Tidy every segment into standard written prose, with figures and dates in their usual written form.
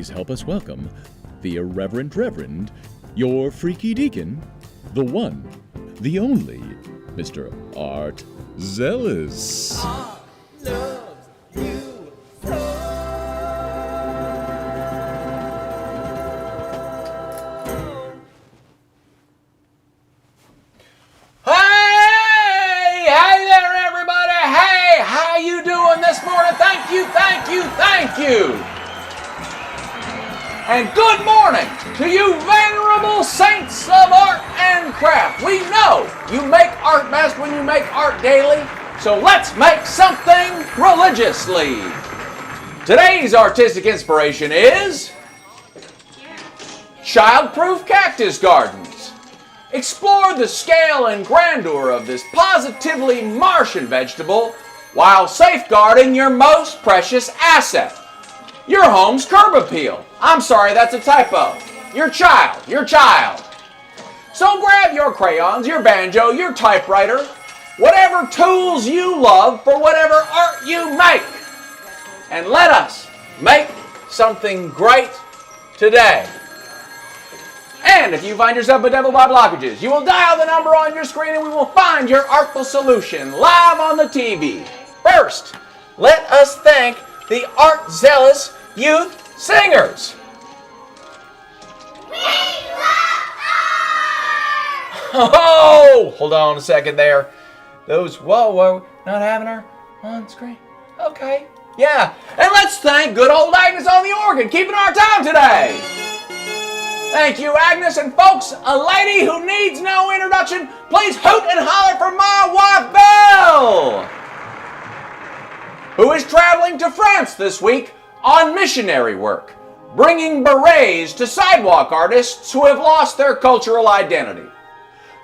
please help us welcome the Irreverent Reverend, your freaky deacon, the one, the only, Mr. Art Zealous. I love you Hey there, everybody. Hey, how you doing this morning? Thank you. And good morning to you venerable saints of art and craft. We know you make art best when you make art daily, so let's make something religiously. Today's artistic inspiration is Childproof Cactus Gardens. Explore the scale and grandeur of this positively Martian vegetable while safeguarding your most precious asset, your home's curb appeal. I'm sorry, that's a typo. Your child. So grab your crayons, your banjo, your typewriter, whatever tools you love for whatever art you make, and let us make something great today. And if you find yourself bedeviled by blockages, you will dial the number on your screen and we will find your artful solution live on the TV. First, let us thank the Art Zealous Youth Singers. We love art! Oh, hold on a second there. Whoa, not having her on screen. Okay, yeah. And let's thank good old Agnes on the organ, keeping our time today. Thank you, Agnes. And folks, a lady who needs no introduction, please hoot and holler for my wife, Belle, who is traveling to France this week on missionary work, bringing berets to sidewalk artists who have lost their cultural identity.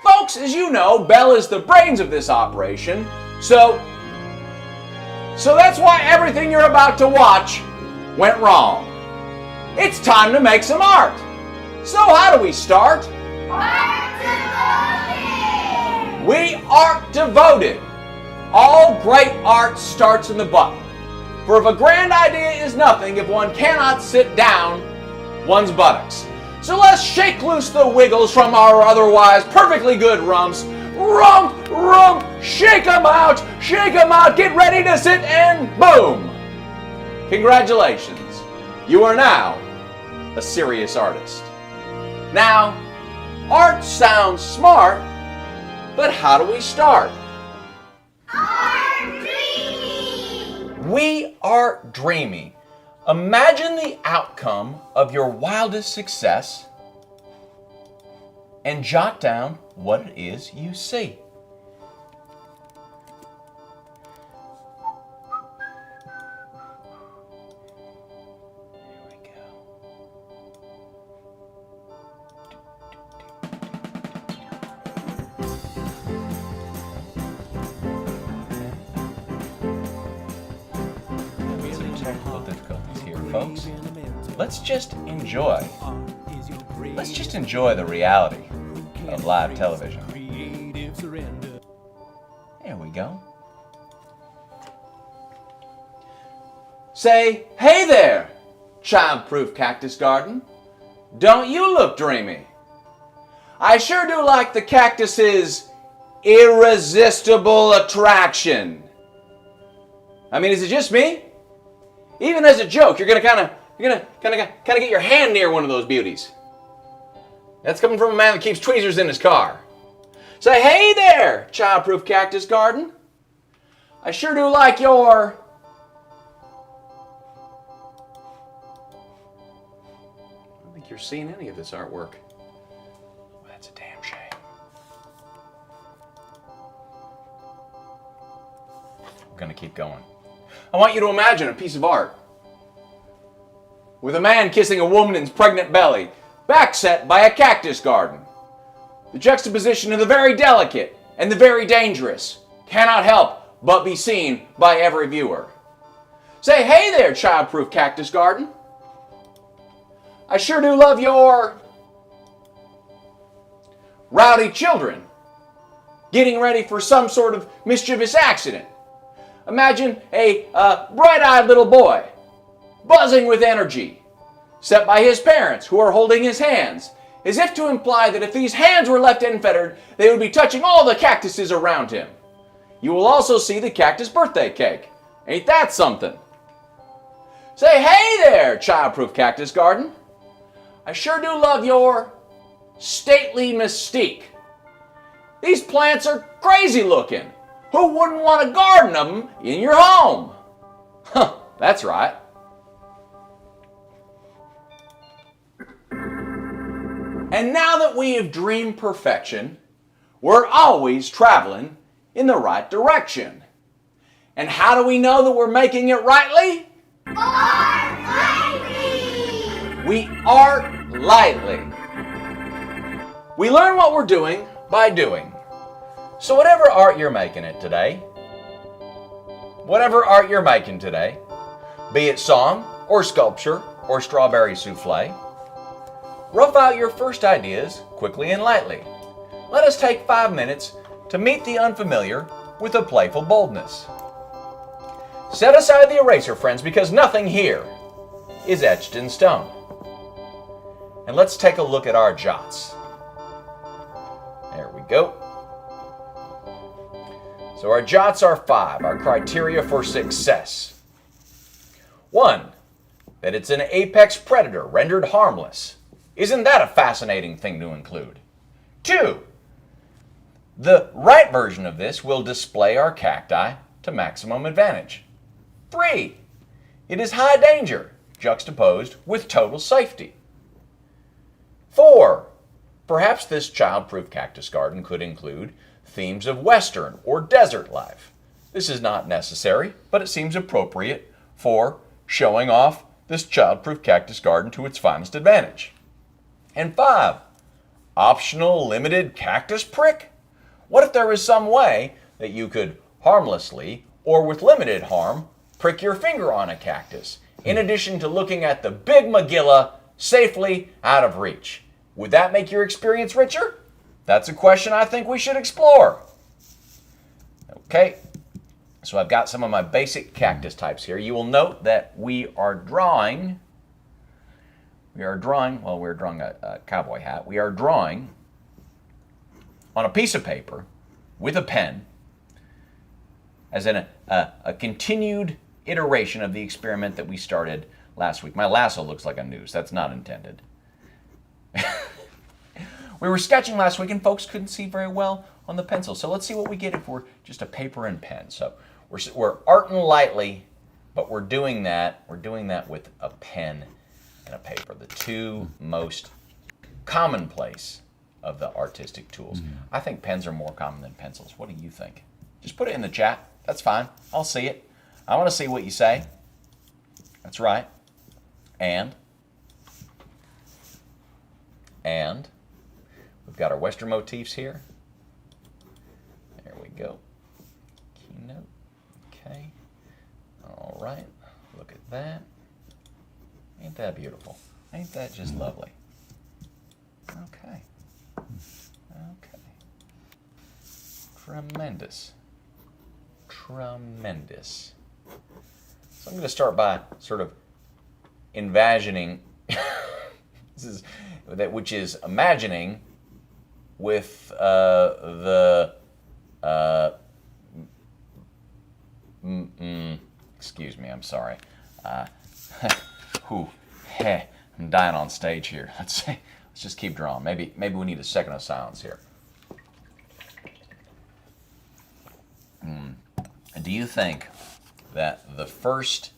Folks, as you know, Belle is the brains of this operation, so that's why everything you're about to watch went wrong. It's time to make some art. So how do we start? Art devoted! We art devoted. All great art starts in the butt. For if a grand idea is nothing if one cannot sit down one's buttocks. So let's shake loose the wiggles from our otherwise perfectly good rumps. Rump, shake 'em out, get ready to sit and boom. Congratulations, you are now a serious artist. Now, art sounds smart, but how do we start? Art dreamy! We are dreamy. Imagine the outcome of your wildest success and jot down what it is you see. Technical difficulties here, folks. Let's just enjoy the reality of live television. There we go. Say, hey there, Childproof Cactus Garden. Don't you look dreamy? I sure do like the cactus's irresistible attraction. I mean, is it just me? Even as a joke, you're gonna kind of get your hand near one of those beauties. That's coming from a man that keeps tweezers in his car. Say, hey there, Childproof Cactus Garden. I sure do like your... I don't think you're seeing any of this artwork. That's a damn shame. We're gonna keep going. I want you to imagine a piece of art with a man kissing a woman's pregnant belly, backset by a cactus garden. The juxtaposition of the very delicate and the very dangerous cannot help but be seen by every viewer. Say, hey there, Childproof Cactus Garden. I sure do love your rowdy children getting ready for some sort of mischievous accident. Imagine a bright-eyed little boy, buzzing with energy, set by his parents, who are holding his hands, as if to imply that if these hands were left unfettered, they would be touching all the cactuses around him. You will also see the cactus birthday cake. Ain't that something? Say hey there, childproof cactus garden. I sure do love your stately mystique. These plants are crazy looking. Who wouldn't want to garden them in your home? Huh, that's right. And now that we have dreamed perfection, we're always traveling in the right direction. And how do we know that we're making it rightly? Art lightly. We art lightly. We learn what we're doing by doing. So whatever art you're making today, be it song or sculpture or strawberry souffle, rough out your first ideas quickly and lightly. Let us take 5 minutes to meet the unfamiliar with a playful boldness. Set aside the eraser, friends, because nothing here is etched in stone. And let's take a look at our jots. There we go. So our jots are 5, our criteria for success. 1, that it's an apex predator rendered harmless. Isn't that a fascinating thing to include? 2, the right version of this will display our cacti to maximum advantage. 3, it is high danger, juxtaposed with total safety. 4, perhaps this childproof cactus garden could include themes of Western or desert life. This is not necessary, but it seems appropriate for showing off this childproof cactus garden to its finest advantage. And 5, optional limited cactus prick? What if there was some way that you could harmlessly or with limited harm prick your finger on a cactus, in addition to looking at the big Magilla safely out of reach? Would that make your experience richer? That's a question I think we should explore. Okay, so I've got some of my basic cactus types here. You will note that we're drawing a cowboy hat. We are drawing on a piece of paper with a pen as a continued iteration of the experiment that we started last week. My lasso looks like a noose. That's not intended. We were sketching last week and folks couldn't see very well on the pencil. So let's see what we get if we're just a paper and pen. So we're arting lightly, but we're doing that with a pen and a paper, the two most commonplace of the artistic tools. I think pens are more common than pencils. What do you think? Just put it in the chat. That's fine. I'll see it. I want to see what you say. That's right. And we've got our Western motifs here. There we go. Keynote. Okay. All right. Look at that. Ain't that beautiful? Ain't that just lovely? Okay. Okay. Tremendous. Tremendous. So I'm going to start by sort of envisioning, which is imagining with excuse me, I'm sorry. I'm dying on stage here. Let's just keep drawing. Maybe we need a second of silence here. Do you think that the first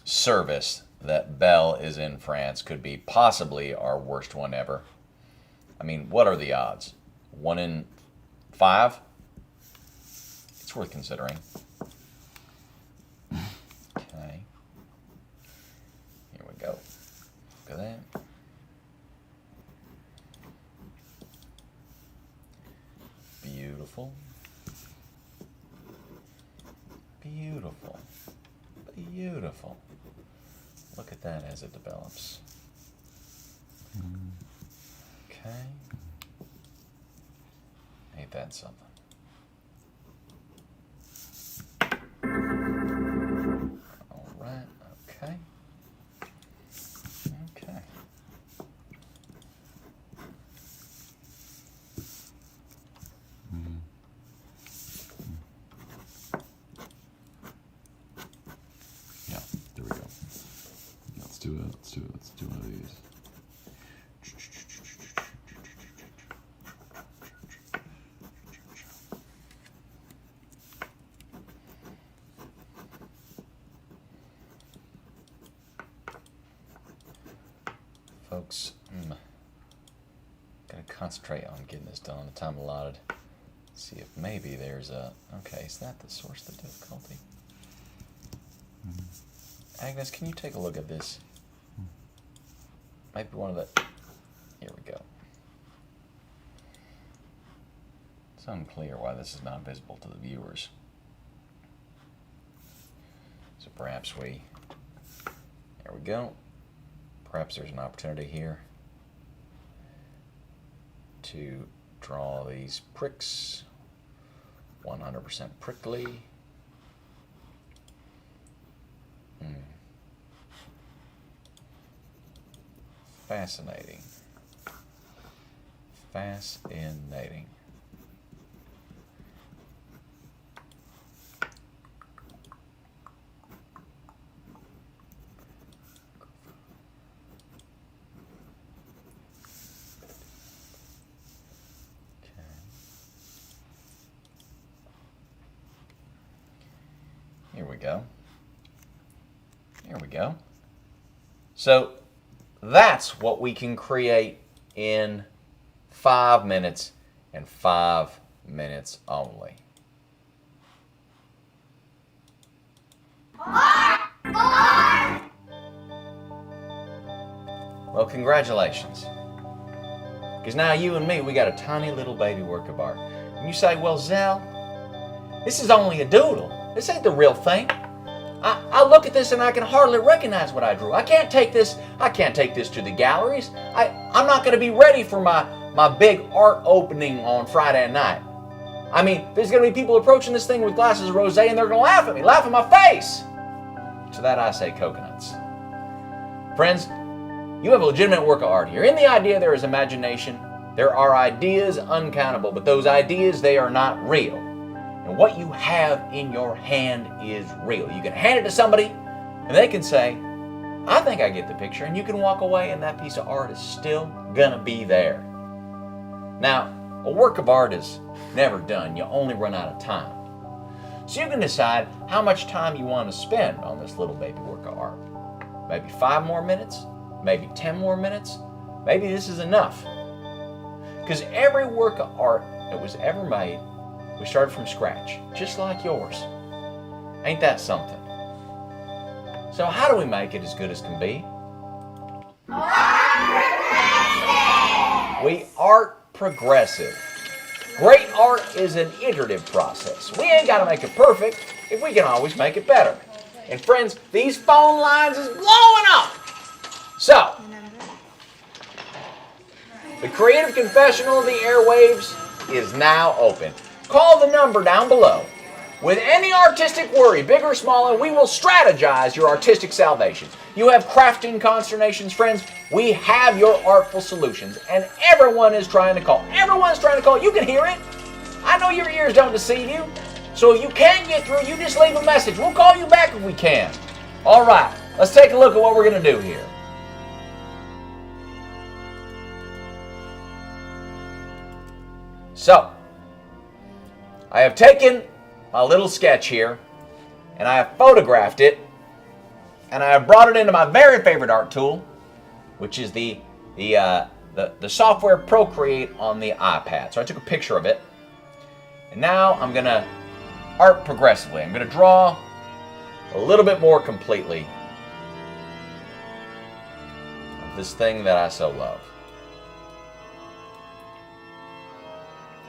service that Belle is in France could be possibly our worst one ever? I mean, what are the odds? 1 in 5? It's worth considering. Okay. Here we go. Look at that. Beautiful. Beautiful. Beautiful. Look at that as it develops. Okay. Ain't that something? All right. Okay. Okay. Let's do one of these. Folks, gotta concentrate on getting this done on the time allotted. See if maybe there's a... Okay, is that the source of the difficulty? Agnes, can you take a look at this? Might be one of the... Here we go. It's unclear why this is not visible to the viewers. So perhaps we... There we go. Perhaps there's an opportunity here to draw these pricks 100% prickly. Fascinating. Fascinating. Here we go. Here we go. So that's what we can create in 5 minutes and 5 minutes only. Well, congratulations. Because now you and me, we got a tiny little baby work of art. And you say, well, Zell, this is only a doodle. This ain't the real thing. I look at this and I can hardly recognize what I drew. I can't take this to the galleries. I'm not going to be ready for my big art opening on Friday night. I mean, there's going to be people approaching this thing with glasses of rosé and they're going to laugh at me, laugh in my face. To that I say coconuts. Friends, you have a legitimate work of art here. In the idea there is imagination. There are ideas uncountable, but those ideas, they are not real. And what you have in your hand is real. You can hand it to somebody, and they can say, I think I get the picture, and you can walk away, and that piece of art is still gonna be there. Now, a work of art is never done. You only run out of time. So you can decide how much time you want to spend on this little baby work of art. Maybe 5 more minutes, maybe 10 more minutes, maybe this is enough. Because every work of art that was ever made, we started from scratch, just like yours. Ain't that something? So how do we make it as good as can be? We art progressive. Great art is an iterative process. We ain't got to make it perfect if we can always make it better. And friends, these phone lines is blowing up. So, the creative confessional of the airwaves is now open. Call the number down below. With any artistic worry, big or small, and we will strategize your artistic salvation. You have crafting consternations, friends, we have your artful solutions. And everyone is trying to call. Everyone's trying to call. You can hear it. I know your ears don't deceive you. So if you can't get through, you just leave a message. We'll call you back if we can. All right, let's take a look at what we're going to do here. So, I have taken a little sketch here, and I have photographed it, and I have brought it into my very favorite art tool, which is the software Procreate on the iPad. So I took a picture of it, and now I'm going to art progressively. I'm going to draw a little bit more completely of this thing that I so love.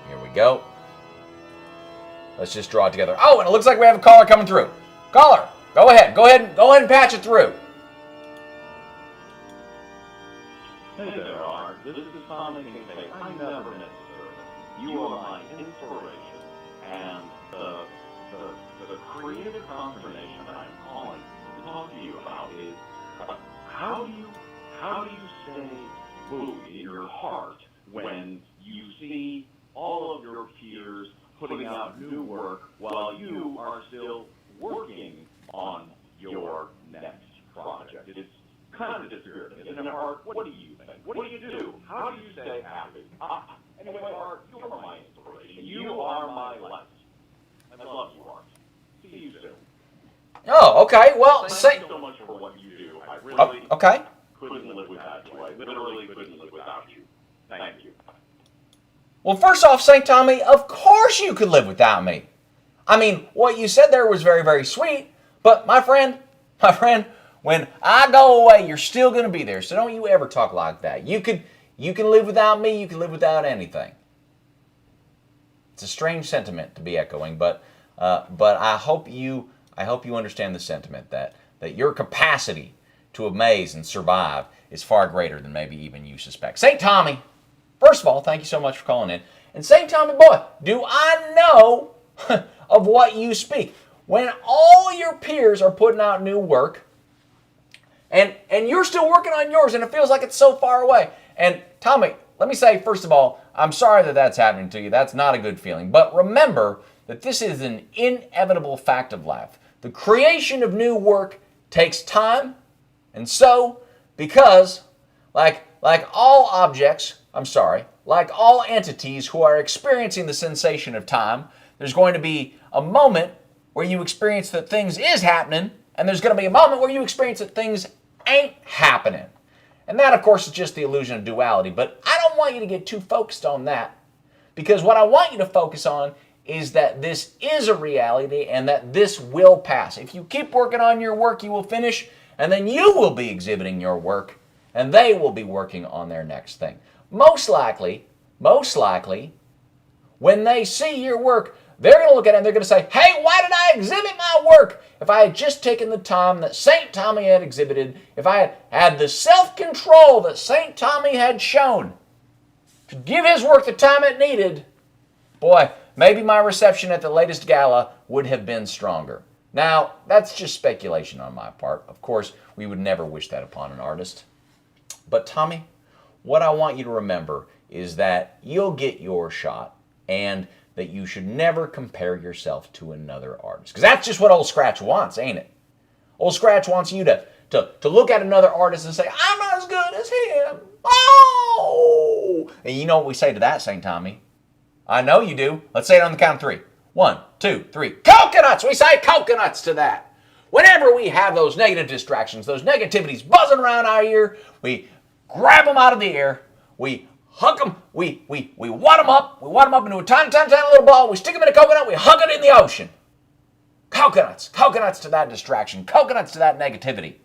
Here we go. Let's just draw it together. Oh, and it looks like we have a caller coming through. Caller, go ahead and patch it through. Hey there, Art. This is Tommy Kincaid. I never miss service. You are my inspiration, and the creative consternation that I'm calling to talk to you about is how do you stay moved in your heart when you see all of your peers putting out new work while you are still working on your next project? It's kind of disagree with me. And Art, what do you think? What do you do? How do you stay happy? Anyway, Art, you're my inspiration. You are my life. I love you, Art. See you soon. Oh, okay. Well, Thank you so much for what you do. I really okay. couldn't live without you. I literally couldn't live without you. Thank you. Well, first off, St. Tommy, of course you could live without me. I mean, what you said there was very, very sweet, but my friend, when I go away, you're still going to be there, so don't you ever talk like that. You can live without me, you can live without anything. It's a strange sentiment to be echoing, but I hope you understand the sentiment that your capacity to amaze and survive is far greater than maybe even you suspect. St. Tommy, first of all, thank you so much for calling in. And St. Tommy boy, do I know of what you speak. When all your peers are putting out new work, and you're still working on yours, and it feels like it's so far away. And Tommy, let me say, first of all, I'm sorry that that's happening to you. That's not a good feeling. But remember that this is an inevitable fact of life. The creation of new work takes time, and so, because, like all objects, like all entities who are experiencing the sensation of time, there's going to be a moment where you experience that things is happening, and there's going to be a moment where you experience that things ain't happening. And that, of course, is just the illusion of duality. But I don't want you to get too focused on that, because what I want you to focus on is that this is a reality and that this will pass. If you keep working on your work, you will finish, and then you will be exhibiting your work, and they will be working on their next thing. Most likely, when they see your work, they're going to look at it and they're going to say, hey, why did I exhibit my work? If I had just taken the time that St. Tommy had exhibited, if I had had the self-control that St. Tommy had shown to give his work the time it needed, boy, maybe my reception at the latest gala would have been stronger. Now, that's just speculation on my part. Of course, we would never wish that upon an artist. But Tommy, what I want you to remember is that you'll get your shot, and that you should never compare yourself to another artist. Because that's just what Old Scratch wants, ain't it? Old Scratch wants you to look at another artist and say, I'm not as good as him. Oh! And you know what we say to that, St. Tommy? I know you do. Let's say it on the count of three. 1, 2, 3. Coconuts! We say coconuts to that. Whenever we have those negative distractions, those negativities buzzing around our ear, we grab them out of the air, we hug them, we wad them up into a tiny, tiny, tiny little ball, we stick them in a coconut, we hug it in the ocean. Coconuts to that distraction, coconuts to that negativity.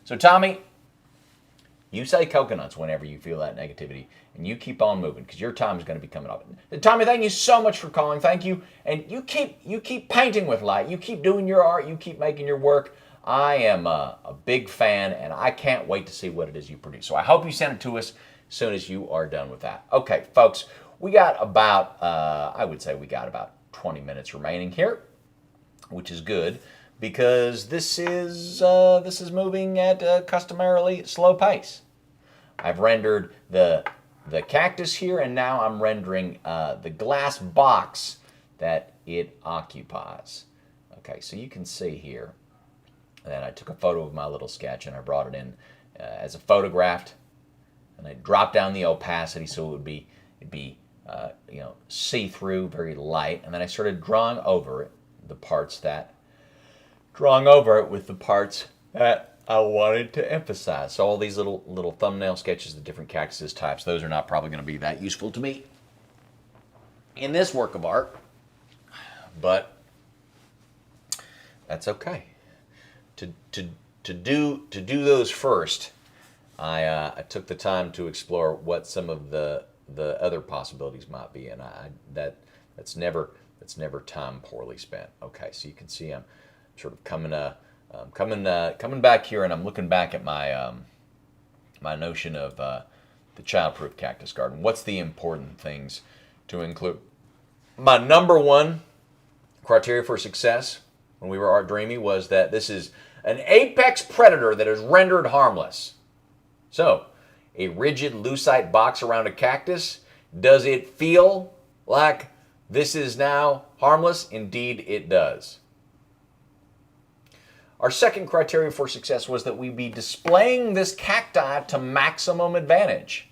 So Tommy, you say coconuts whenever you feel that negativity, and you keep on moving, because your time is going to be coming up. Tommy, thank you so much for calling, thank you, and you keep painting with light, you keep doing your art, you keep making your work. I am a big fan, and I can't wait to see what it is you produce. So I hope you send it to us as soon as you are done with that. Okay, folks, we got about, I would say we got about 20 minutes remaining here, which is good, because this is moving at a customarily slow pace. I've rendered the cactus here, and now I'm rendering the glass box that it occupies. Okay, so you can see here that I took a photo of my little sketch, and I brought it in as a photographed, and I dropped down the opacity so it'd be see-through, very light, and then I started drawing over it with the parts that I wanted to emphasize. So all these little thumbnail sketches of different cactus types, those are not probably going to be that useful to me in this work of art, but that's okay. To do those first, I took the time to explore what some of the other possibilities might be, and that's never time poorly spent. Okay, so you can see I'm sort of coming back here, and I'm looking back at my my notion of the childproof cactus garden. What's the important things to include? My number one criteria for success when we were art dreamy was that this is an apex predator that is rendered harmless. So, a rigid lucite box around a cactus, does it feel like this is now harmless? Indeed it does. our second criteria for success was that we be displaying this cacti to maximum advantage.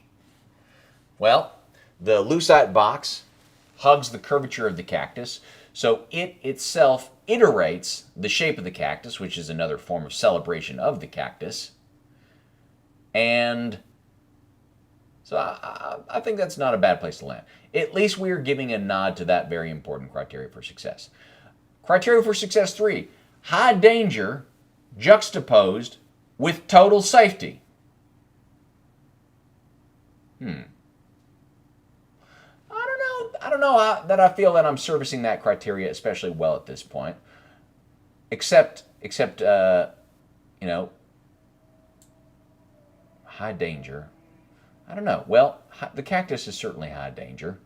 Well, the lucite box hugs the curvature of the cactus, so it itself iterates the shape of the cactus, which is another form of celebration of the cactus. And so I think that's not a bad place to land. At least we are giving a nod to that very important criteria for success. Criteria for success 3, high danger juxtaposed with total safety. I don't know that I feel that I'm servicing that criteria especially well at this point. Except high danger. I don't know. Well, the cactus is certainly high danger.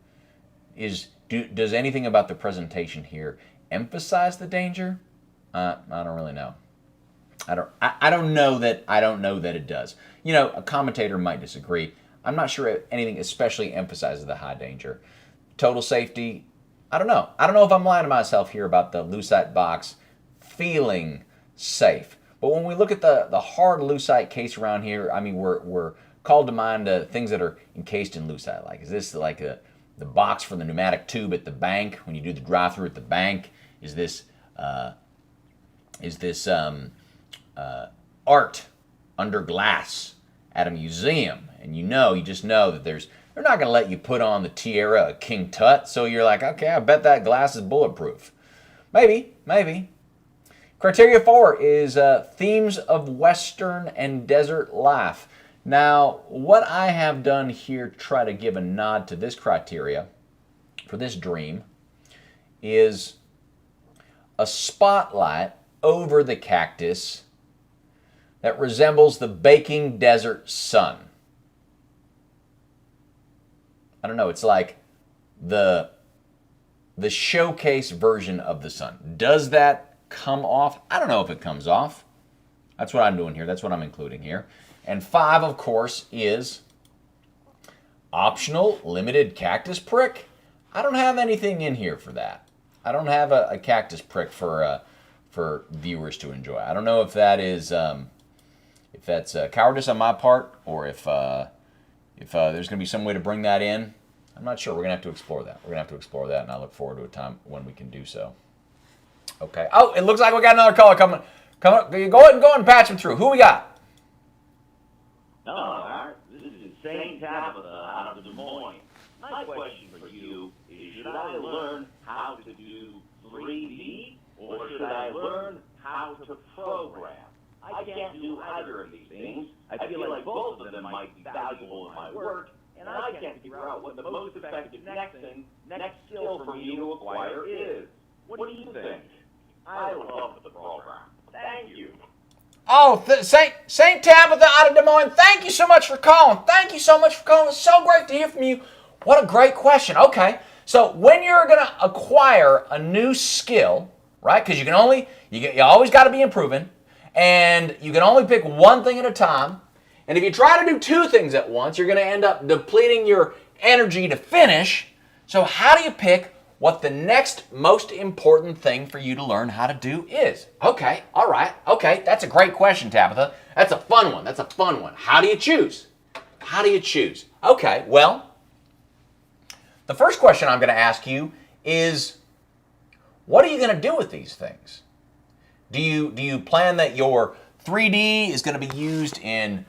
Does anything about the presentation here emphasize the danger? I don't really know. I don't know that it does. A commentator might disagree. I'm not sure anything especially emphasizes the high danger. Total safety, I don't know. I don't know if I'm lying to myself here about the lucite box feeling safe. But when we look at the hard lucite case around here, I mean, we're called to mind things that are encased in lucite. Like, is this like the box for the pneumatic tube at the bank when you do the drive-through at the bank? Is this art under glass at a museum? And you just know that they're not going to let you put on the tiara of King Tut, so you're like, okay, I bet that glass is bulletproof. Maybe. Criteria 4 is themes of Western and desert life. Now, what I have done here to try to give a nod to this criteria for this dream is a spotlight over the cactus that resembles the baking desert sun. I don't know, it's like the showcase version of the sun. Does that come off? I don't know if it comes off. That's what I'm doing here. That's what I'm including here. And 5, of course, is optional limited cactus prick. I don't have anything in here for that. I don't have a cactus prick for viewers to enjoy. I don't know if that is if that's cowardice on my part, or if there's going to be some way to bring that in. I'm not sure. We're going to have to explore that. And I look forward to a time when we can do so. Okay. Oh, it looks like we got another caller coming. Go ahead and patch him through. Who we got? Hello, Art. This is St. Tabitha out of Des Moines. My question for you is, should I learn how to do 3D, or should I learn how to program? I can't do either of these things. I feel like both of them might be valuable in my work, and I can't figure out what the most effective next skill for me to acquire is. What do you think? I love the program. Thank you. Oh, St. Tabitha out of Des Moines, thank you so much for calling. It's so great to hear from you. What a great question. Okay, so when you're going to acquire a new skill, right, because you always got to be improving, and you can only pick one thing at a time, and if you try to do 2 things at once, you're going to end up depleting your energy to finish. So how do you pick what the next most important thing for you to learn how to do is? Okay, all right, okay, that's a great question, Tabitha. That's a fun one. How do you choose? Okay, well, the first question I'm going to ask you is, what are you going to do with these things? Do you plan that your 3D is going to be used in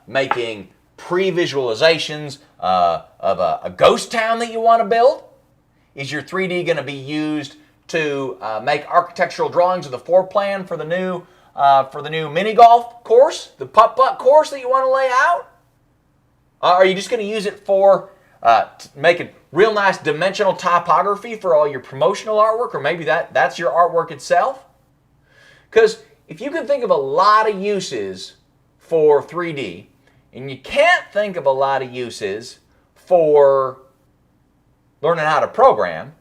making pre-visualizations of a ghost town that you want to build? Is your 3D going to be used to make architectural drawings of the floor plan for the new mini golf course, the putt-putt course that you want to lay out? Are you just going to use it for making real nice dimensional typography for all your promotional artwork, or maybe that's your artwork itself? Because if you can think of a lot of uses for 3D, and you can't think of a lot of uses for learning how to program,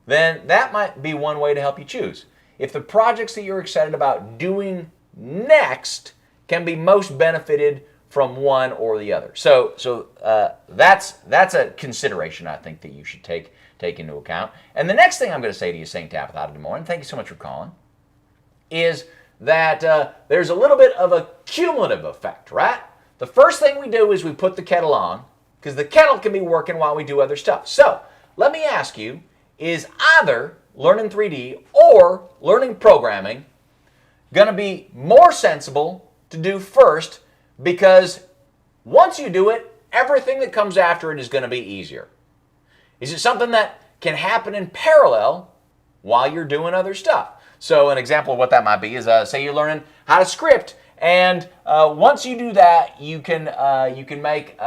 then that might be one way to help you choose. If the projects that you're excited about doing next can be most benefited from one or the other. So that's a consideration I think that you should take into account. And the next thing I'm going to say to you, St. Tabitha out of Des Moines, thank you so much for calling, is that there's a little bit of a cumulative effect, right? The first thing we do is we put the kettle on, because the kettle can be working while we do other stuff. So let me ask you, is either learning 3D or learning programming going to be more sensible to do first, because once you do it, everything that comes after it is going to be easier? Is it something that can happen in parallel while you're doing other stuff? So an example of what that might be is, say you're learning how to script, and once you do that, you can make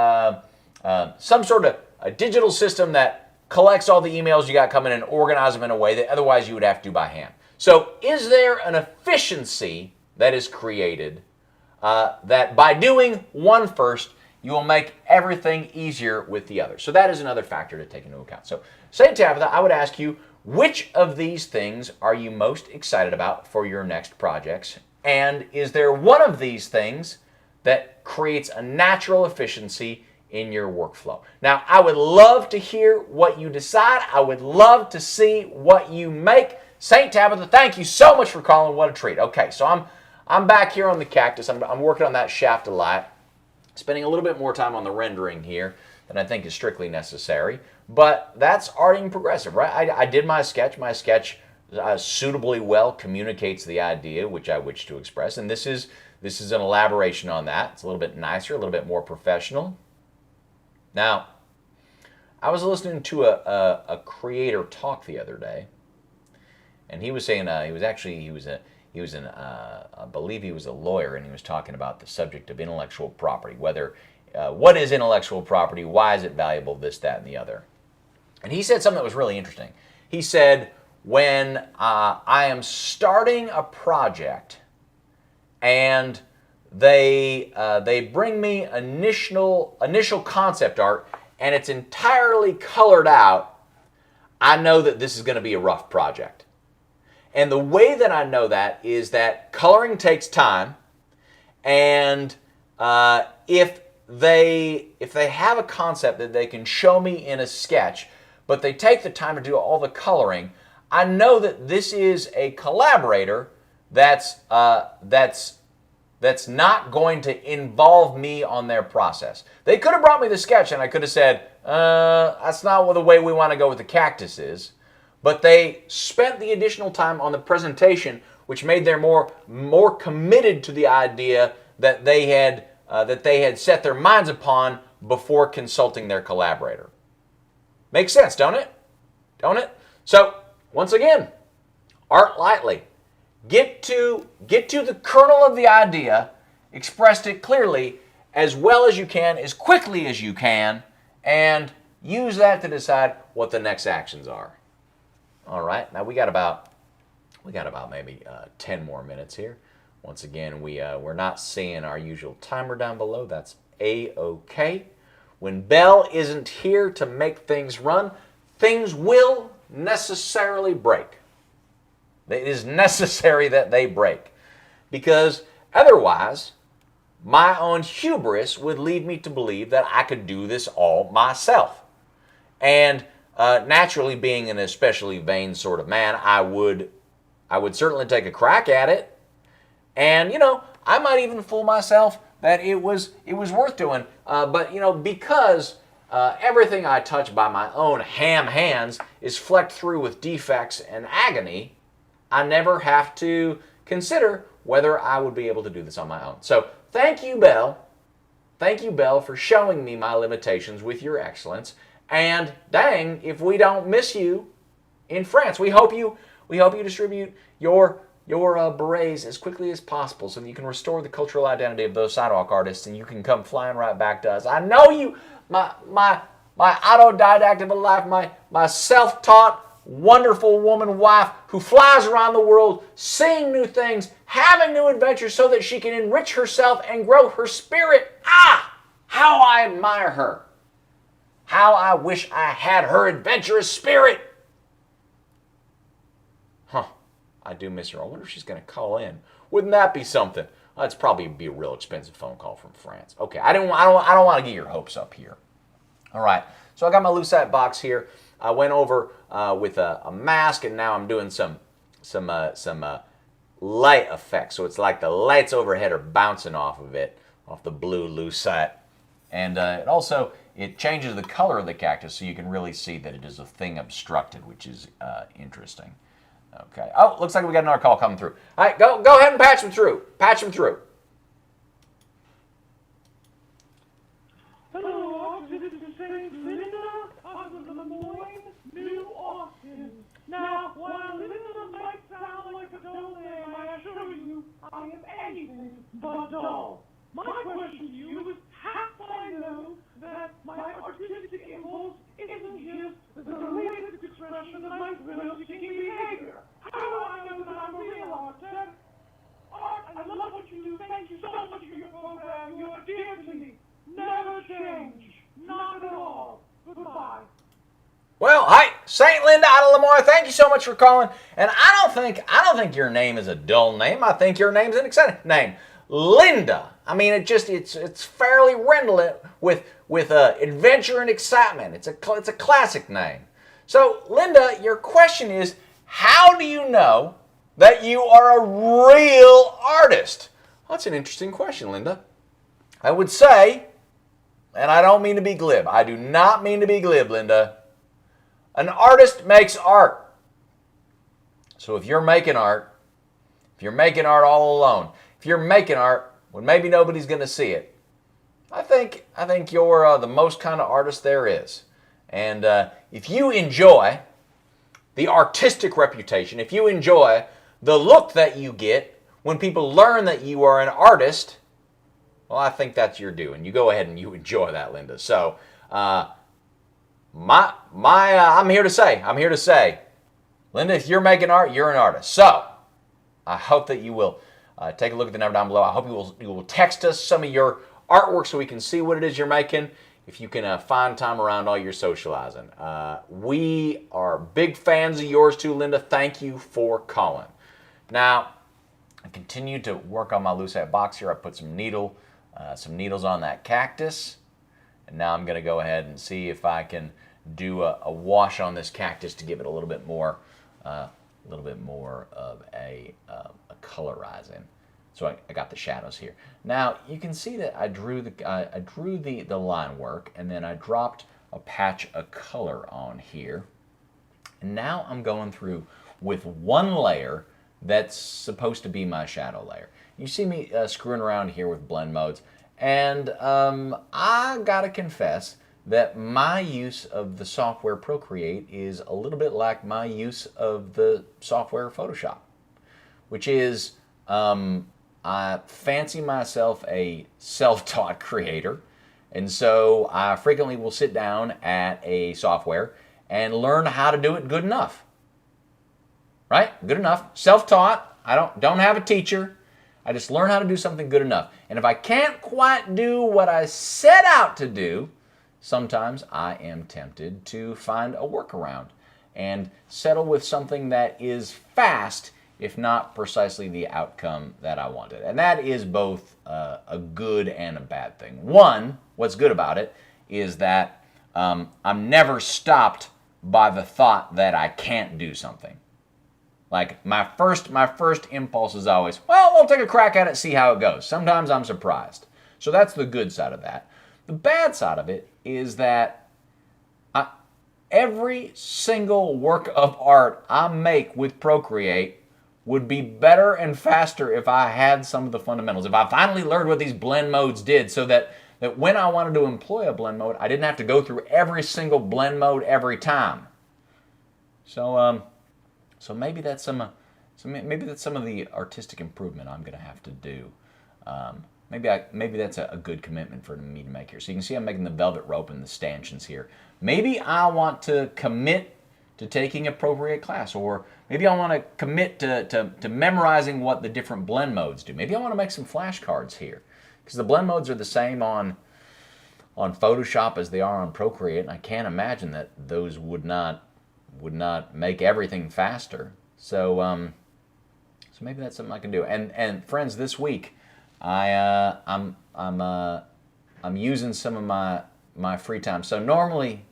some sort of a digital system that collects all the emails you got coming in and organize them in a way that otherwise you would have to do by hand. So is there an efficiency that is created that by doing one first, you will make everything easier with the other? So that is another factor to take into account. So St. Tabitha, I would ask you, which of these things are you most excited about for your next projects? And is there one of these things that creates a natural efficiency in your workflow? Now, I would love to hear what you decide. I would love to see what you make. St. Tabitha, thank you so much for calling. What a treat. Okay, so I'm back here on the Cactus. I'm working on that shaft of light, spending a little bit more time on the rendering here than I think is strictly necessary. But that's arting progressive, right? I did my sketch. My sketch suitably well communicates the idea which I wish to express, and this is an elaboration on that. It's a little bit nicer, a little bit more professional. Now, I was listening to a creator talk the other day, and he was saying I believe he was a lawyer, and he was talking about the subject of intellectual property, whether what is intellectual property, why is it valuable, this, that, and the other. And he said something that was really interesting. He said, when I am starting a project and they bring me initial concept art and it's entirely colored out, I know that this is going to be a rough project. And the way that I know that is that coloring takes time, and if they have a concept that they can show me in a sketch, but they take the time to do all the coloring, I know that this is a collaborator that's not going to involve me on their process. They could have brought me the sketch and I could have said, that's not the way we want to go with the cactus is. But they spent the additional time on the presentation, which made them more committed to the idea that they had set their minds upon before consulting their collaborator. Makes sense, don't it? Don't it? So, once again, art lightly. Get to the kernel of the idea, express it clearly, as well as you can, as quickly as you can, and use that to decide what the next actions are. All right, now we got about maybe 10 more minutes here. Once again, we're not seeing our usual timer down below. That's A-OK. When Bell isn't here to make things run, things will necessarily break. It is necessary that they break, because otherwise my own hubris would lead me to believe that I could do this all myself. And naturally, being an especially vain sort of man, I would certainly take a crack at it. And, I might even fool myself that it was worth doing. But, because everything I touch by my own ham hands is flecked through with defects and agony, I never have to consider whether I would be able to do this on my own. So thank you, Belle. Thank you, Belle, for showing me my limitations with your excellence. And dang, if we don't miss you in France, we hope you distribute your berets as quickly as possible so that you can restore the cultural identity of those sidewalk artists, and you can come flying right back to us. I know you, my autodidact of a life, my self-taught, wonderful woman wife who flies around the world, seeing new things, having new adventures so that she can enrich herself and grow her spirit. How I admire her. How I wish I had her adventurous spirit. I do miss her. I wonder if she's going to call in. Wouldn't that be something? It's probably be a real expensive phone call from France. Okay, I don't want to get your hopes up here. All right, so I got my Lucite box here. I went over with a mask, and now I'm doing some light effect. So it's like the lights overhead are bouncing off of it, off the blue lucite. And it changes the color of the cactus so you can really see that it is a thing obstructed, which is interesting. Okay. Oh, looks like we got another call coming through. All right, go ahead and patch them through. Patch them through. Hello, this is St. Linda out of Lemoyne, New Austin. Now, while Linda might sound like a dull name, I assure you I am anything but dull. My question to you is, how do I know that my artistic impulse isn't just the latest expression of my thrill-seeking behavior? How do I know that I'm a real artist? Art, I love what you do. Thank you so much for your program. You are dear to me. Never change. Not at all. Goodbye. Well, hi, St. Linda out of Lemoyne. Thank you so much for calling. And I don't think your name is a dull name. I think your name's an exciting name. Linda. I mean, it's fairly redolent with adventure and excitement. It's a classic name. So, Linda, your question is, how do you know that you are a real artist? Well, that's an interesting question, Linda. I would say, and I don't mean to be glib. I do not mean to be glib, Linda. An artist makes art. So if you're making art all alone, if you're making art when maybe nobody's going to see it, I think you're the most kind of artist there is. And if you enjoy the artistic reputation, if you enjoy the look that you get when people learn that you are an artist, well, I think that's your due, and you go ahead and you enjoy that, Linda. So, I'm here to say, Linda, if you're making art, you're an artist. So, I hope that you will take a look at the number down below. I hope you will text us some of your artwork so we can see what it is you're making. If you can find time around all your socializing. We are big fans of yours too, Linda. Thank you for calling. Now, I continue to work on my lucite box here. I put some needles on that cactus. And now I'm going to go ahead and see if I can do a wash on this cactus to give it a little bit more of a colorizing. So I got the shadows here. Now you can see that I drew the line work, and then I dropped a patch of color on here. And now I'm going through with one layer that's supposed to be my shadow layer. You see me screwing around here with blend modes, and I gotta confess that my use of the software Procreate is a little bit like my use of the software Photoshop, which is I fancy myself a self-taught creator, and so I frequently will sit down at a software and learn how to do it good enough. Right? Good enough. Self-taught. I don't have a teacher. I just learn how to do something good enough. And if I can't quite do what I set out to do, sometimes I am tempted to find a workaround and settle with something that is fast, if not precisely the outcome that I wanted. And that is both a good and a bad thing. One, what's good about it is that I'm never stopped by the thought that I can't do something. Like my first impulse is always, well, we'll take a crack at it, see how it goes. Sometimes I'm surprised. So that's the good side of that. The bad side of it is that every single work of art I make with Procreate would be better and faster if I had some of the fundamentals. If I finally learned what these blend modes did, so that when I wanted to employ a blend mode, I didn't have to go through every single blend mode every time. So maybe that's some of the artistic improvement I'm going to have to do. Maybe that's a good commitment for me to make here. So you can see I'm making the velvet rope and the stanchions here. Maybe I want to commit to taking a Procreate class, or maybe I want to commit to memorizing what the different blend modes do. Maybe I want to make some flashcards here, because the blend modes are the same on Photoshop as they are on Procreate, and I can't imagine that those would not make everything faster. So maybe that's something I can do. And friends, this week I'm using some of my free time. So normally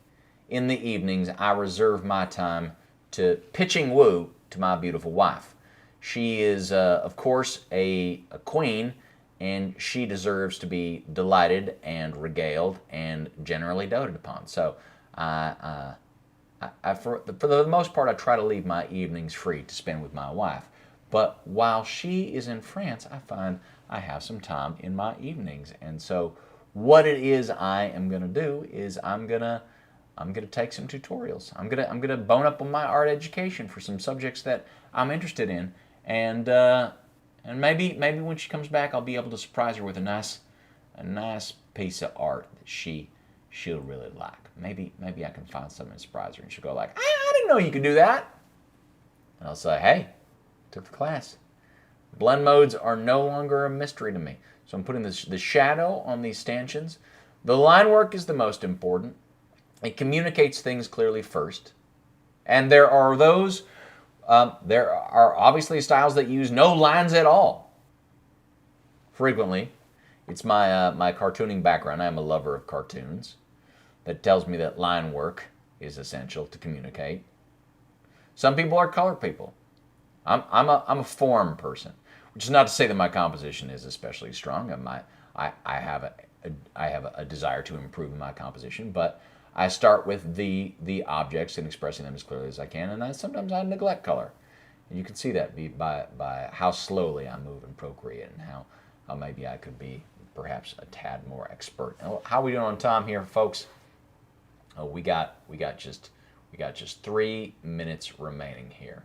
in the evenings I reserve my time to pitching woo to my beautiful wife. She is, of course, a queen, and she deserves to be delighted and regaled and generally doted upon. So, for the most part, I try to leave my evenings free to spend with my wife. But while she is in France, I find I have some time in my evenings. And so what it is I am going to do is I'm going to take some tutorials. I'm going to bone up on my art education for some subjects that I'm interested in. And maybe when she comes back, I'll be able to surprise her with a nice piece of art that she'll really like. Maybe I can find something to surprise her, and she'll go like, I didn't know you could do that. And I'll say, hey, took the class. Blend modes are no longer a mystery to me. So I'm putting the shadow on these stanchions. The line work is the most important. It communicates things clearly first. And there are obviously styles that use no lines at all. Frequently, it's my cartooning background. I am a lover of cartoons. That tells me that line work is essential to communicate. Some people are color people. I'm a form person, which is not to say that my composition is especially strong. I have a desire to improve in my composition, but I start with the objects and expressing them as clearly as I can, and sometimes I neglect color. And you can see that by how slowly I move and procreate, and how maybe I could be perhaps a tad more expert. How are we doing on time here, folks? Oh, we got just 3 minutes remaining here.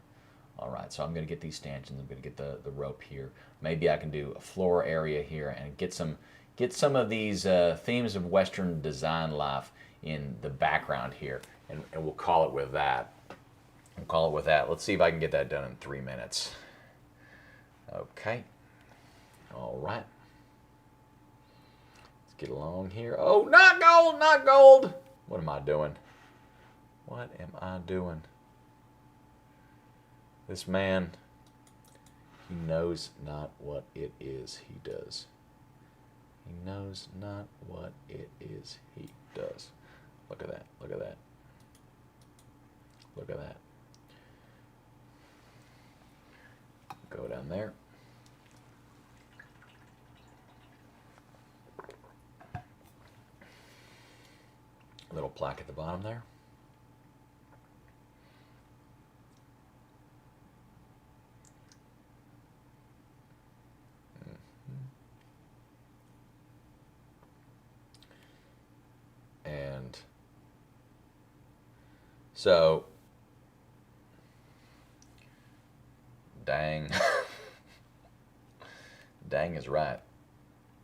All right, so I'm going to get these stanchions. I'm going to get the rope here. Maybe I can do a floor area here and get some of these themes of Western design life in the background here, and we'll call it with that. Let's see if I can get that done in 3 minutes. Okay. All right. Let's get along here. Oh, not gold, not gold. What am I doing? What am I doing? This man, he knows not what it is he does. He knows not what it is he does. Look at that, look at that. Look at that. Go down there. A little plaque at the bottom there. And so, dang. Dang is right.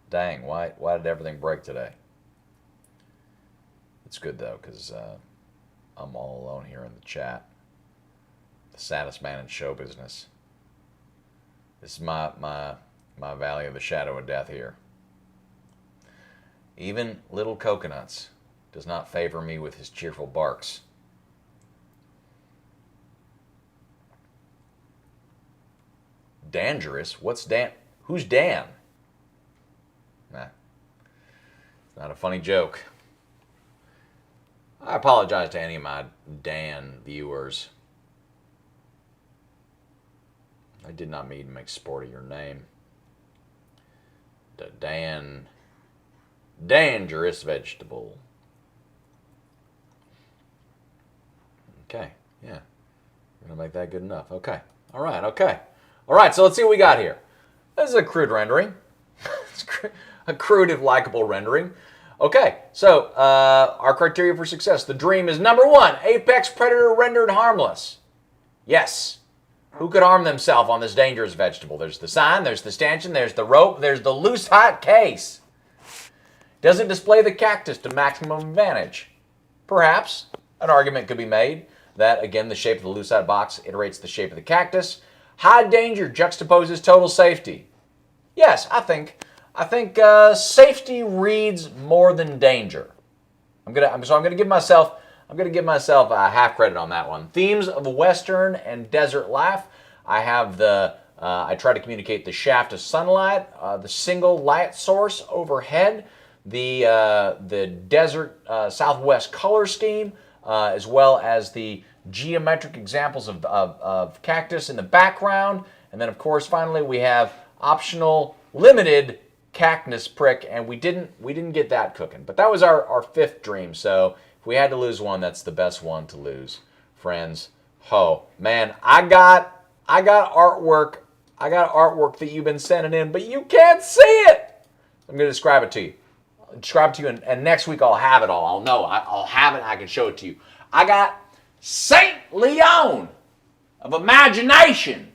Dang, why did everything break today? It's good though, because I'm all alone here in the chat. The saddest man in show business. This is my valley of the shadow of death here. Even little coconuts does not favor me with his cheerful barks. Dangerous? What's Dan? Who's Dan? Nah. It's not a funny joke. I apologize to any of my Dan viewers. I did not mean to make sport of your name. The dangerous vegetable. Okay, yeah. We're going to make that good enough. Okay. All right, okay. All right, so let's see what we got here. This is a crude rendering. It's a crude if likable rendering. Okay, so our criteria for success. The dream is number 1, apex predator rendered harmless. Yes. Who could harm themselves on this dangerous vegetable? There's the sign, there's the stanchion, there's the rope, there's the loose hot case. Does it display the cactus to maximum advantage? Perhaps. An argument could be made that, again, the shape of the loose hot box iterates the shape of the cactus. High danger juxtaposes total safety. Yes, I think safety reads more than danger. I'm gonna give myself a half credit on that one. Themes of Western and desert life. I have I try to communicate the shaft of sunlight, the single light source overhead, the desert southwest color scheme, as well as the geometric examples of cactus in the background, And then, of course, finally, we have optional limited cactus prick, and we didn't get that cooking. But that was our fifth dream. So if we had to lose one, that's the best one to lose, friends. Oh man, I got artwork. I got artwork that you've been sending in, but you can't see it. I'm going to describe it to you. I'll describe it to you, and next week I'll have it all. I'll know. I'll have it. And I can show it to you. I got Saint Leon of Imagination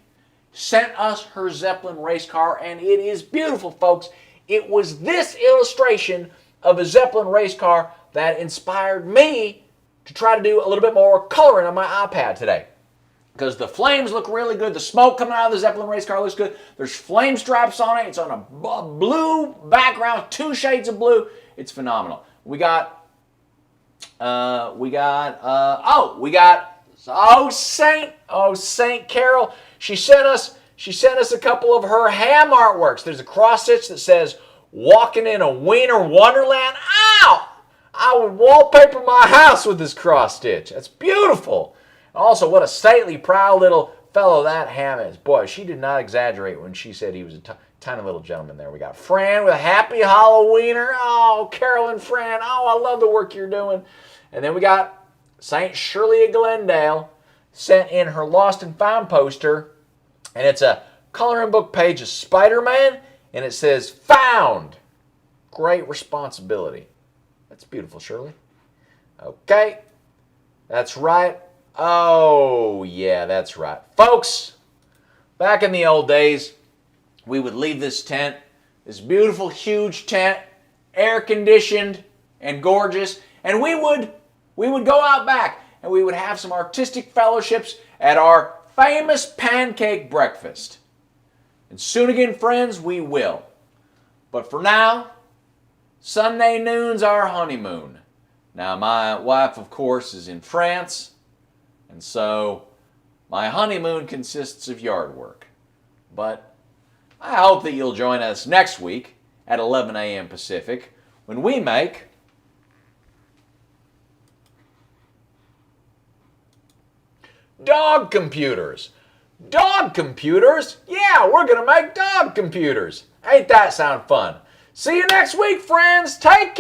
sent us her Zeppelin race car, and it is beautiful, folks. It was this illustration of a Zeppelin race car that inspired me to try to do a little bit more coloring on my iPad today. Because the flames look really good. The smoke coming out of the Zeppelin race car looks good. There's flame stripes on it. It's on a blue background, 2 shades of blue. It's phenomenal. We got Saint Carol. She sent us a couple of her ham artworks. There's a cross stitch that says "Walking in a Wiener Wonderland." Ow! I would wallpaper my house with this cross stitch. That's beautiful. Also, what a stately, proud little fellow that ham is. Boy, she did not exaggerate when she said he was a tiny little gentleman there. We got Fran with a happy Halloweener. Oh, Carolyn, Fran. Oh, I love the work you're doing. And then we got St. Shirley of Glendale sent in her Lost and Found poster. And it's a coloring book page of Spider-Man. And it says, "Found. Great responsibility." That's beautiful, Shirley. Okay. That's right. Oh, yeah, that's right. Folks, back in the old days, we would leave this tent, this beautiful, huge tent, air-conditioned and gorgeous, and we would go out back and we would have some artistic fellowships at our famous pancake breakfast. And soon again, friends, we will. But for now, Sunday noon's our honeymoon. Now, my wife, of course, is in France, and so my honeymoon consists of yard work. But I hope that you'll join us next week at 11 a.m. Pacific when we make dog computers. Dog computers? Yeah, we're going to make dog computers. Ain't that sound fun? See you next week, friends. Take care.